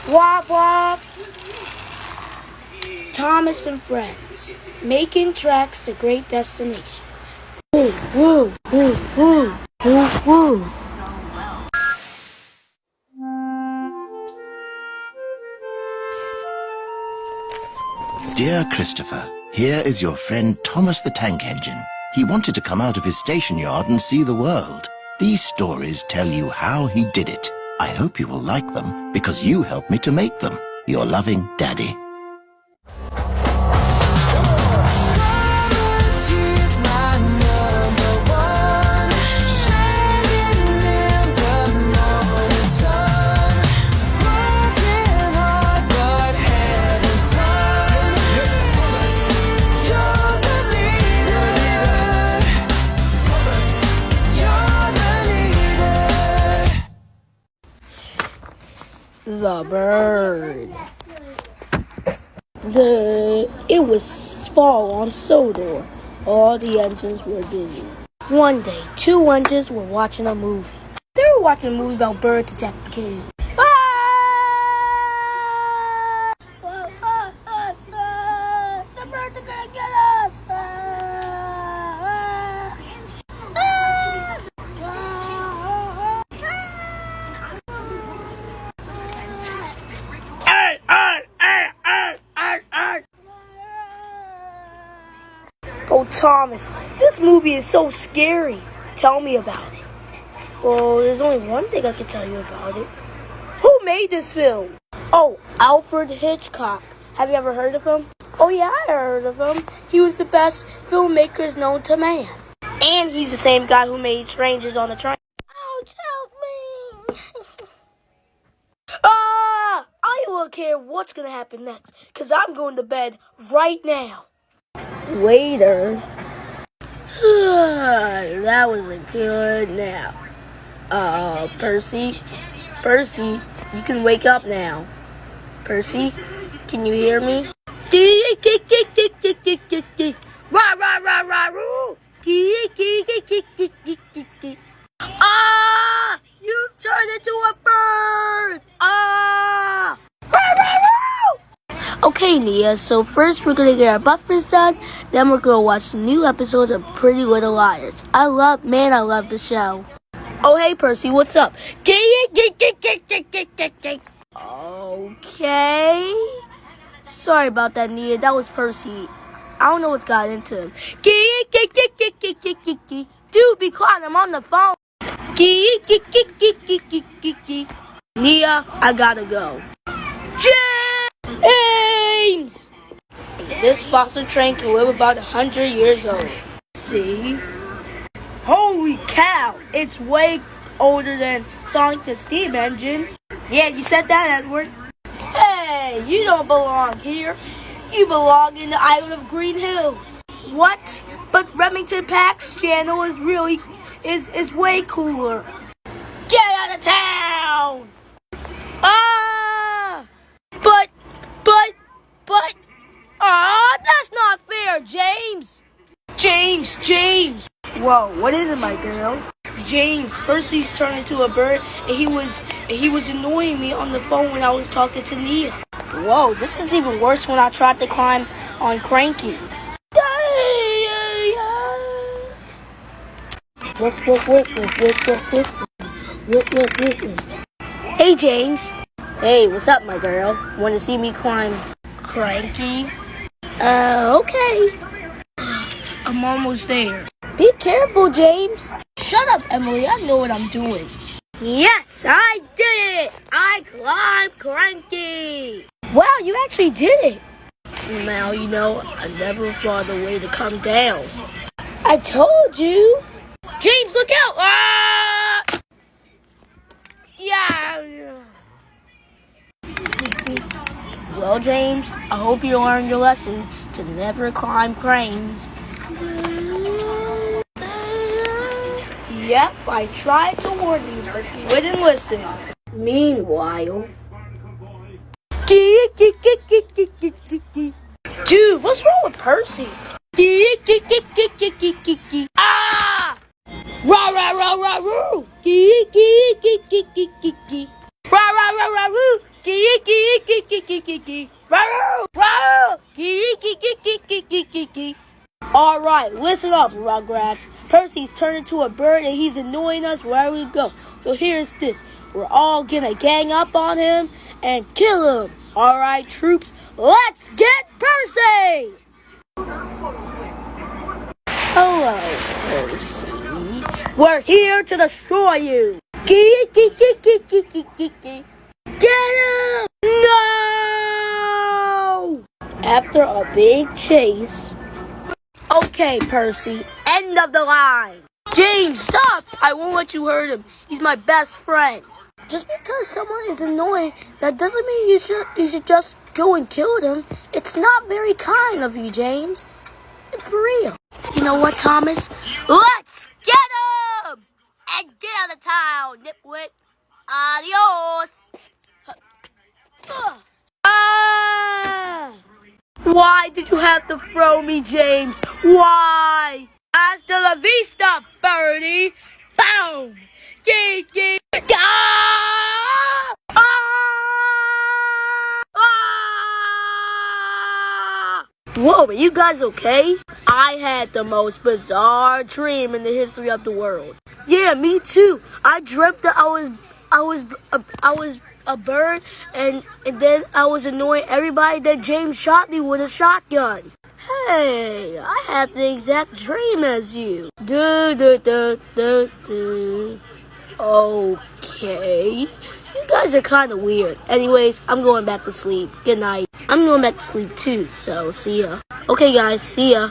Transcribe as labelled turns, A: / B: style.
A: Wop wop. Thomas and friends, making tracks to great destinations. Woo, woo, woo, woo, woo, woo.
B: Dear Christopher, here is your friend Thomas the Tank Engine. He wanted to come out of his station yard and see the world. These stories tell you how he did it. I hope you will like them because you helped me to make them. Your loving Daddy.
A: The bird. It was fall on Sodor. All the engines were busy. One day, two engines were watching a movie. They were watching a movie about birds attacking kids. The birds are gonna get us! Oh, Thomas, this movie is so scary. Tell me about it. Well, there's only one thing I can tell you about it. Who made this film? Oh, Alfred Hitchcock. Have you ever heard of him? Oh, yeah, I heard of him. He was the best filmmakers known to man. And he's the same guy who made Strangers on the Train. Ouch, help me! I don't care what's going to happen next, because I'm going to bed right now. Later. That was a good nap. Percy, you can wake up now. Percy, can you hear me? Rah, rah, rah, rah, roo. Ah! You turned into a bird! Ah! Rah, rah, roo! Okay, Nia, so first we're gonna get our buffers done, then we're gonna watch the new episodes of Pretty Little Liars. I love the show. Oh, hey, Percy, what's up? Okay. Sorry about that, Nia. That was Percy. I don't know what's got into him. Dude, be quiet. I'm on the phone. Nia, I gotta go. James! This fossil train can live about 100 years old. See? Holy cow! It's way older than Sonic the Steam Engine. Yeah, you said that, Edward. Hey, you don't belong here. You belong in the island of Green Hills. What? But Remington Pack's channel is way cooler. Get out of town! Ah! But, that's not fair, James! James! Whoa, what is it, my girl? James, Percy's turned into a bird, and he was annoying me on the phone when I was talking to Nia. Whoa, this is even worse when I tried to climb on Cranky. Hey, James. Hey, what's up, my girl? Want to see me climb Cranky? Okay. I'm almost there. Be careful, James. Shut up, Emily. I know what I'm doing. Yes, I did it. I climbed Cranky. Wow, you actually did it. Now, I never thought of a way to come down. I told you. James, look out. Ah! Yeah. Well, James, I hope you learned your lesson to never climb cranes. Yep, I tried to warn you, but you wouldn't listen. Meanwhile... Dude, what's wrong with Percy? Ah! Rah, rah, rah, rah, roo! Rah, rah, rah, rah, roo! Alright, listen up, Rugrats. Percy's turned into a bird and he's annoying us wherever we go. So here's this. We're all gonna gang up on him and kill him. Alright, troops, let's get Percy! Hello, Percy. We're here to destroy you. Get him! No! After a big chase. Okay, Percy, end of the line. James, stop! I won't let you hurt him. He's my best friend. Just because someone is annoying, that doesn't mean you should just go and kill them. It's not very kind of you, James. For real. You know what, Thomas? Let's get him! And get out of town, nitwit. Adios! Ah! Why did you have to throw me, James? Why? Hasta la vista, birdie! Boom! Gee, gee! Ah! Ah! Whoa, are you guys okay? I had the most bizarre dream in the history of the world. Yeah, me too. I dreamt that I was a bird, and then I was annoying everybody. Then James shot me with a shotgun. Hey, I had the exact dream as you. Okay. You guys are kind of weird. Anyways, I'm going back to sleep. Good night. I'm going back to sleep too, so see ya. Okay, guys, see ya.